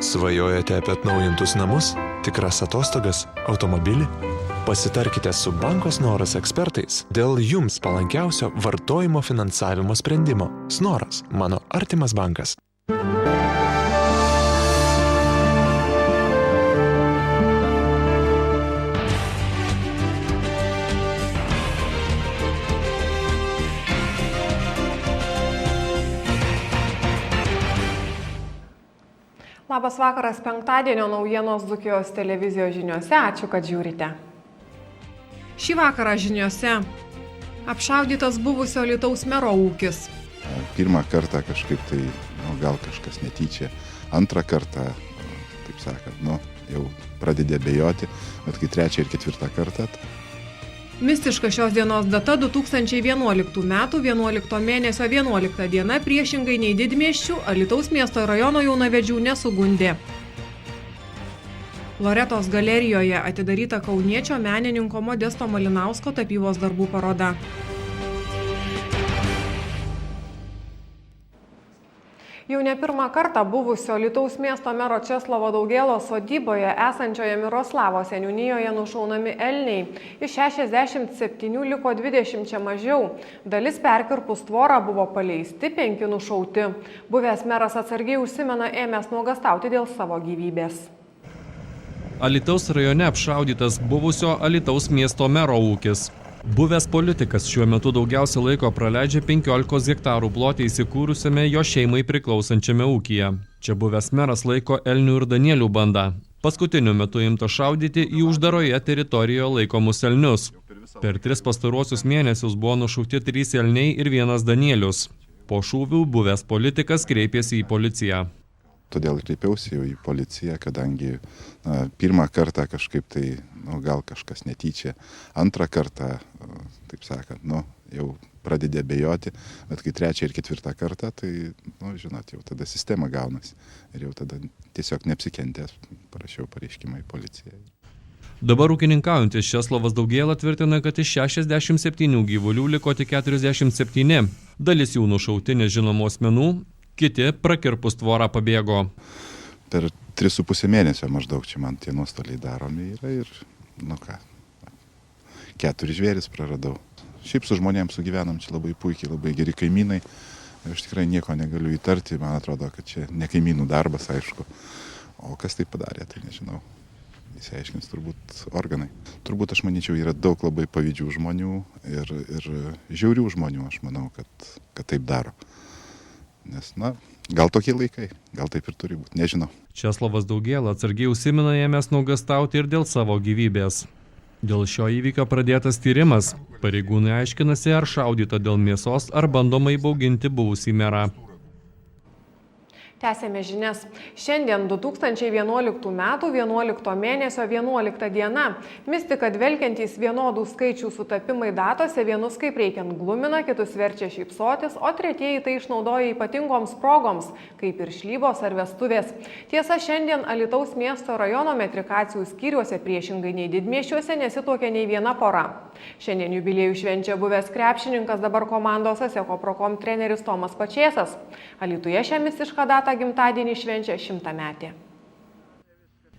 Svajojate apie atnaujintus namus, tikras atostogas, automobilį? Pasitarkite su Banko Snoras ekspertais dėl jums palankiausio vartojimo finansavimo sprendimo. Snoras – mano artimas bankas. Labas vakaras, penktadienio naujienos Dzūkijos televizijos žiniuose. Ačiū, kad žiūrite. Šį vakarą žiniuose apšaudytas buvusio Alytaus mero ūkis. Pirmą kartą kažkaip tai, gal kažkas netyčia. Antrą kartą, taip sakant, jau pradedė abejoti, bet kai trečią ir ketvirtą kartą. Mistiška šios dienos data 2011 metų 11 mėnesio 11 diena priešingai nei didmiesčių Alytaus miesto rajono jaunavedžių nesugundė. Loretos galerijoje atidaryta kauniečio menininko Modesto Malinausko tapybos darbų paroda. Jau ne pirmą kartą buvusio Alytaus miesto mero Česlovo Daugėlos sodyboje esančioje Miroslavo seniūnijoje nušaunami elniai. Iš 67 liko 20 mažiau. Dalis perkirpus tvorą buvo paleisti, 5 nušauti. Buvęs meras atsargiai užsimena ėmęs nuogastauti dėl savo gyvybės. Alytaus rajone apšaudytas buvusio Alytaus miesto mero ūkis. Buvęs politikas šiuo metu daugiausia laiko praleidžia 15 hektarų plote įsikūrusiame jo šeimai priklausančiame ūkyje. Čia buvęs meras laiko elnių ir danielių bandą. Paskutiniu metu imta šaudyti į uždaroje teritorijoje laikomus elnius. Per 3 pastaruosius mėnesius buvo nušauti 3 elniai ir 1 danielius. Po šūvių buvęs politikas kreipėsi į policiją. Todėl kreipiausi jau į policiją, kadangi pirmą kartą kažkaip tai, gal kažkas netyčia. Antrą kartą, taip sakant, jau pradedė abejoti, bet kai trečią ir ketvirtą kartą, tai, žinot, jau tada sistema gaunasi. Ir jau tada tiesiog neapsikentęs parašiau pareiškimą į policiją. Dabar ūkininkaujantis Česlovas Daugėla tvirtina, kad iš 67 gyvulių liko tik 47. Dalis jų nušauti nežinomų asmenų, kiti prakirpus tvorą pabėgo. Per 3,5 mėnesio maždaug čia man tie nuostoliai daromi yra ir, 4 žvėris praradau. Šiaip su žmonėms sugyvenam čia labai puikiai, labai geri kaimynai. Aš tikrai nieko negaliu įtarti, man atrodo, kad čia ne kaimynų darbas, aišku. O kas tai padarė, tai nežinau. Įsiaiškins turbūt organai. Turbūt, aš manyčiau, yra daug labai pavydžių žmonių ir žiaurių žmonių, aš manau, kad taip daro. Nes, gal tokie laikai, gal taip ir turi būti, nežinau. Česlovas Daugėla atsargiai užsimena ėmęs nuogastauti ir dėl savo gyvybės. Dėl šio įvykio pradėtas tyrimas. Pareigūnai aiškinasi, ar šaudyta dėl mėsos, ar bandoma įbauginti buvusį merą. Tęsėme žinias. Šiandien 2011 metų 11 mėnesio 11 diena. Mistika dvelkiantys vienodų skaičių sutapimai datose vienus kaip reikiant glumina, kitus verčia šypsotis, o tretieji tai išnaudoja ypatingoms progoms, kaip ir šlybos ar vestuvės. Tiesa, šiandien Alytaus miesto rajono metrikacijų skyriuose priešingai nei didmiesčiuose nesituokia nei viena pora. Šiandien jubiliejų švenčia buvęs krepšininkas, dabar komandos Aseko Prokom treneris Tomas Pačėsas. Alytuje šią mistišką datą gimtadienį švenčia 100-metė.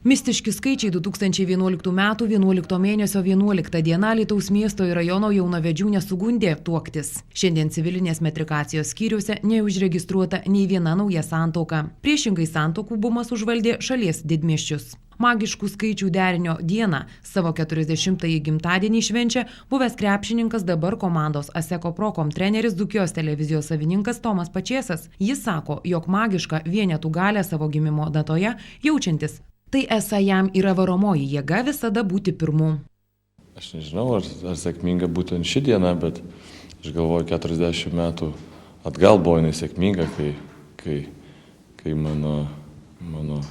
Mistiški skaičiai 2011 metų 11 mėnesio 11 diena Alytaus miesto ir rajono jaunavedžių nesugundė tuoktis. Šiandien civilinės metrikacijos skyriuose neužregistruota nei viena nauja santuoka. Priešingai santuokų bumas užvaldė šalies didmiesčius. Magiškų skaičių derinio dieną savo 40-ąjį gimtadienį švenčia buvęs krepšininkas, dabar komandos Aseko Prokom treneris Dzūkijos televizijos savininkas Tomas Pačėsas. Jis sako, jog magišką vienetų galę savo gimimo datoje jaučiantis. Tai esą jam yra varomoji jėga visada būti pirmu. Aš nežinau, ar sėkminga būtent ši diena, bet aš galvoju, 40 metų atgal buvo jinai sėkminga, kai mano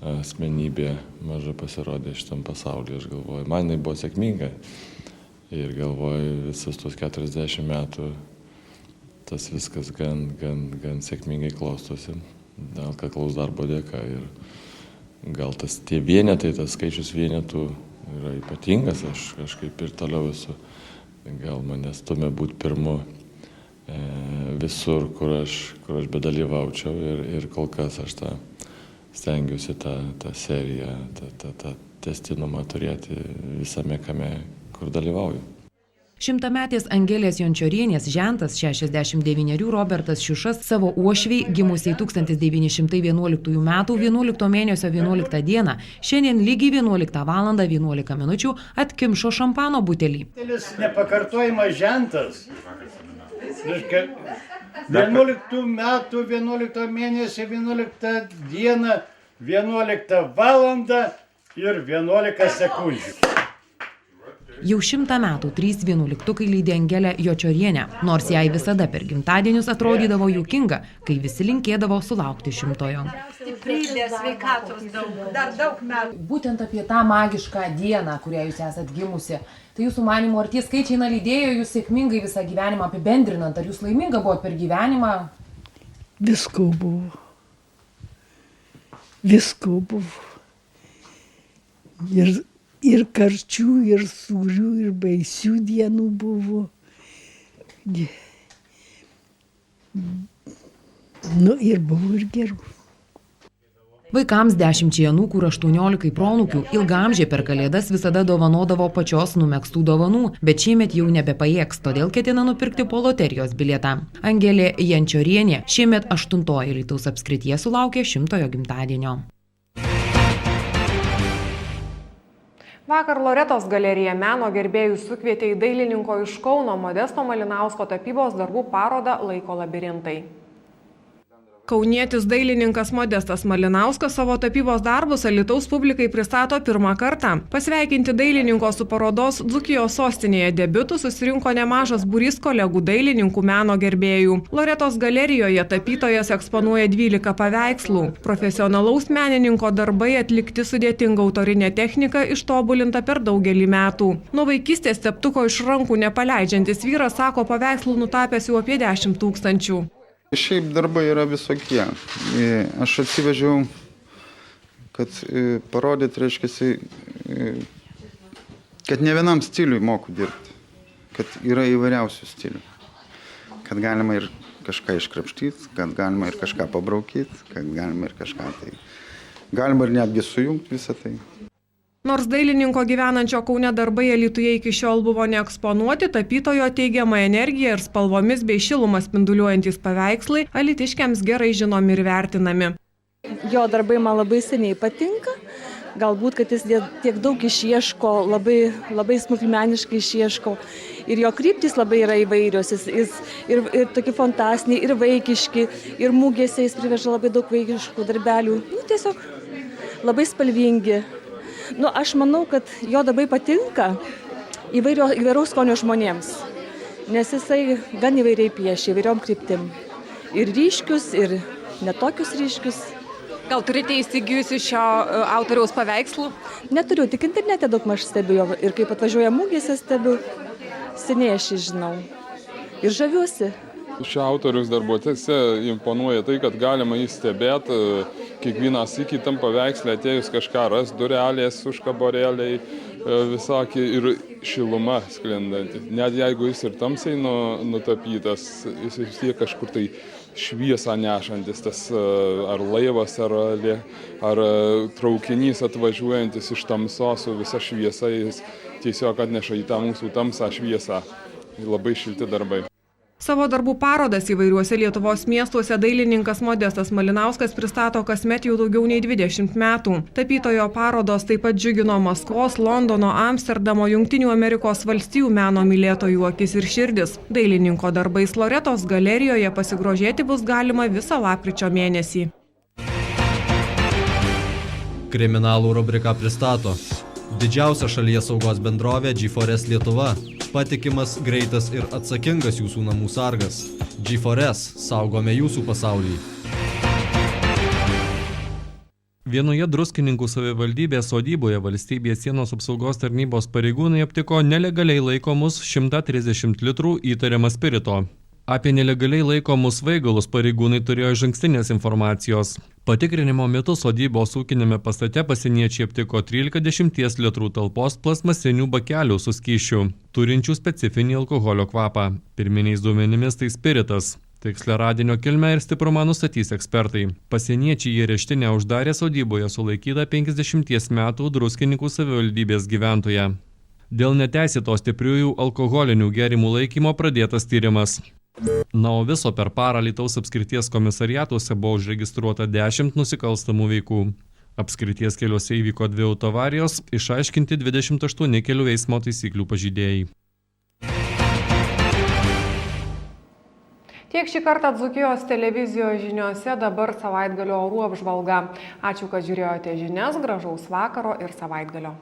asmenybė maža pasirodė šitam pasaulyje. Aš galvoju, man jinai buvo sėkminga ir galvoju, visus tos 40 metų tas viskas gan sėkmingai klostosi, dėl kaklaus darbo dėka. Ir gal tie vienetai, tas skaičius vienetų yra ypatingas, aš kažkaip ir toliau esu, gal mane stumia būti pirmu visur, kur aš bedalyvaučiau ir kol kas aš tą stengiuosi tą seriją, tą tęstinumą turėti visame kame, kur dalyvauju. Šimtametės Angelės Jončiorienės žentas 69 Robertas Šiušas savo uošviai, gimusiai 1911 m. 11 mėnesio 11 dieną, šiandien lygiai 11 val. 11 minučių atkimšo šampano butelį. Nepakartojamas žentas. 11 metų, 11 mėnesio, 11 dieną, 11 valandą ir 11 sekundžių. Jau 100 metų 3 vienuoliktukai lydi Angelę Jončiorienę, nors jai visada per gimtadienius atrodydavo juokinga, kai visi linkėdavo sulaukti 100-ojo. Stiprybės, sveikatos dar daug metų. Būtent apie tą magišką dieną, kurią jūs esat gimusi, tai jūsų manymu, ar tie skaičiai lydėjo jūs sėkmingai visą gyvenimą apibendrinant, ar jūs laiminga buvo per gyvenimą? Visko buvo. Visko buvo. Ir karčių, ir sūrių, ir baisių dienų buvo. Nu, ir buvo ir gerų. Vaikams 10 anūkų ir 18 proanūkių ilgaamžiai per Kalėdas visada dovanodavo pačios numegztų dovanų, bet šiemet jau nebepajėgs, todėl ketina nupirkti po loterijos bilietą. Angelė Jončiorienė šiemet 8-oji Alytaus apskrityje sulaukė 100-ojo gimtadienio. Vakar Loretos galerija meno gerbėjus sukvietė į dailininko iš Kauno Modesto Malinausko tapybos darbų parodą Laiko labirintai. Kaunietis dailininkas Modestas Malinauskas savo tapybos darbus Alytaus publikai pristato pirmą kartą. Pasveikinti dailininko su parodos Dzūkijos sostinėje debiutu susirinko nemažas būrys kolegų dailininkų meno gerbėjų. Loretos galerijoje tapytojas eksponuoja 12 paveikslų. Profesionalaus menininko darbai atlikti sudėtinga autorinė technika ištobulinta per daugelį metų. Nuo vaikystės teptuko iš rankų nepaleidžiantis vyras sako paveikslų nutapęs jau apie 10 000. Šiaip darbai yra visokie. Aš atsivežiau, kad parodyti, reiškia, kad ne vienam stiliui moku dirbti, kad yra įvairiausių stilių. Kad galima ir kažką iškrapštyti, kad galima ir kažką pabraukyti, kad galima ir kažką tai. Galima ir netgi sujungti visą tai. Nors dailininko gyvenančio Kaune darbai Alytuje iki šiol buvo neeksponuoti, tapytojo teigiama energija ir spalvomis bei šilumą spinduliuojantys paveikslai alytiškiams gerai žinomi ir vertinami. Jo darbai man labai seniai patinka, galbūt, kad jis tiek daug išieško, labai smulkmeniškai išieško. Ir jo kryptys labai yra įvairios, jis ir tokie fantastiniai, ir vaikiški, ir mugėse jis priveža labai daug vaikiškų darbelių. Tiesiog labai spalvingi. Aš manau, kad jo darbai patinka įvairaus skonio žmonėms, nes jisai gan įvairiai piešia, įvairiom kryptim. Ir ryškius, ir netokius ryškius. Gal turite įsigijusi šio autoriaus paveikslų? Neturiu, tik internete daug maž stebiu jo ir kaip atvažiuoja mugėse stebiu, seniai aš žinau. Ir žaviuosi. Šio autoriaus darbuose imponuoja tai, kad galima jį stebėti, kiekvienas iki tam paveikslę atėjus kažką ras, durelės, užkaborėliai, visokį ir šiluma sklindanti. Net jeigu jis ir tamsiai nutapytas, jis vis tiek kažkur tai šviesą nešantis, tas ar laivas, ar traukinys atvažiuojantis iš tamsos su visa šviesa, jis tiesiog atneša į tą mūsų tamsą šviesą. Labai šilti darbai. Savo darbų parodas įvairiuose Lietuvos miestuose dailininkas Modestas Malinauskas pristato kasmet jau daugiau nei 20 metų. Tapytojo parodos taip pat džiugino Maskvos, Londono, Amsterdamo, Jungtinių Amerikos valstijų meno mylėtojų akis ir širdis. Dailininko darbais Loretos galerijoje pasigrožėti bus galima visą lapkričio mėnesį. Kriminalų rubrika pristato. Didžiausia šalies saugos bendrovė G4S Lietuva. Patikimas, greitas ir atsakingas jūsų namų sargas. G4S – saugome jūsų pasaulį. Vienoje Druskininkų savivaldybės sodyboje valstybės sienos apsaugos tarnybos pareigūnai aptiko nelegaliai laikomus 130 litrų įtariamą spirito. Apie nelegaliai laikomus svaigalus pareigūnai turėjo išankstinės informacijos. Patikrinimo metu sodybos ūkinėme pastate pasieniečiai aptiko 13 litrų talpos plastmasinių bakelių su skysčiu, turinčių specifinį alkoholio kvapą. Pirminiais duomenimis tai spiritas. Tikslę radinio kilmę ir stiprumą nustatys ekspertai. Pasieniečiai į areštinę uždarė sodyboje sulaikytą 50 metų Druskininkų savivaldybės gyventoją. Dėl neteisėto stipriųjų alkoholinių gėrimų laikymo pradėtas tyrimas. Na, o viso per parą Alytaus apskrities komisariatuose buvo užregistruota 10 nusikalstamų veikų. Apskrities keliuose įvyko 2 autoavarijos, išaiškinti 28 kelių eismo taisyklių pažeidėjai. Tiek šį kartą Dzūkijos televizijos žiniuose, dabar savaitgalio orų apžvalga. Ačiū, kad žiūrėjote žinias, gražaus vakaro ir savaitgalio.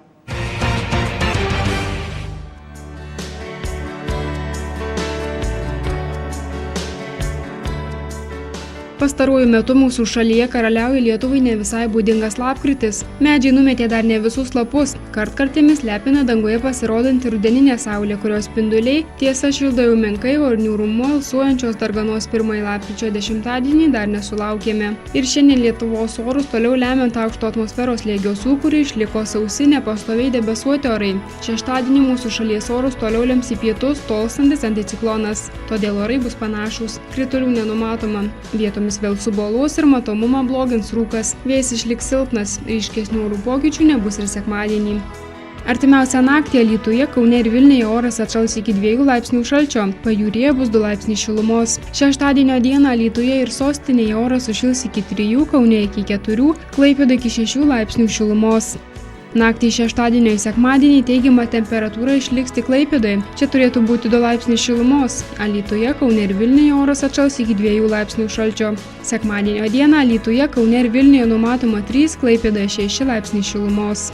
Pastaruoju metu mūsų šalyje karaliauja Lietuvai ne visai būdingas lapkritis. Medžiai numetė dar ne visus lapus. Kartkartėmis lepina dangoje pasirodanti rudeninė saulė, kurios spinduliai tiesa šildo jau menkai, o niūrumu alsuojančios darganos 1 lapkričio 10-dienį dar nesulaukėme. Ir šiandien Lietuvos orus toliau lemiant aukšto atmosferos slėgio sūkurį išliko sausi, nepastoviai debesuoti orai. Šeštadienį mūsų šalies orus toliau lems į pietus tolstantis anticiklonas. Todėl orai bus panašūs. Kritulių nenumatoma. Vietomis vėl subolos ir matomumą blogins rūkas. Vėjas išliks silpnas, ryškesnių orų pokyčių nebus ir sekmadienį. Artimiausią naktį Alytuje, Kaune ir Vilniuje oras atšals iki 2 laipsnių šalčio, pajūryje bus 2 laipsniai šilumos. Šeštadienio dieną Alytuje ir sostinėje oras sušils iki 3, Kaune iki 4, Klaipėdoje iki 6 laipsnių šilumos. Naktį šeštadienio į sekmadienį teigiama temperatūra išliks tik Klaipėdoje. Čia turėtų būti 2 laipsniai šilumos. Alytuje, Kaune ir Vilniuje oras atšals iki 2 laipsnių šalčio. Sekmadienio dieną Alytuje, Kaune ir Vilniuje numatoma 3, Klaipėdoje 6 laipsniai šilumos.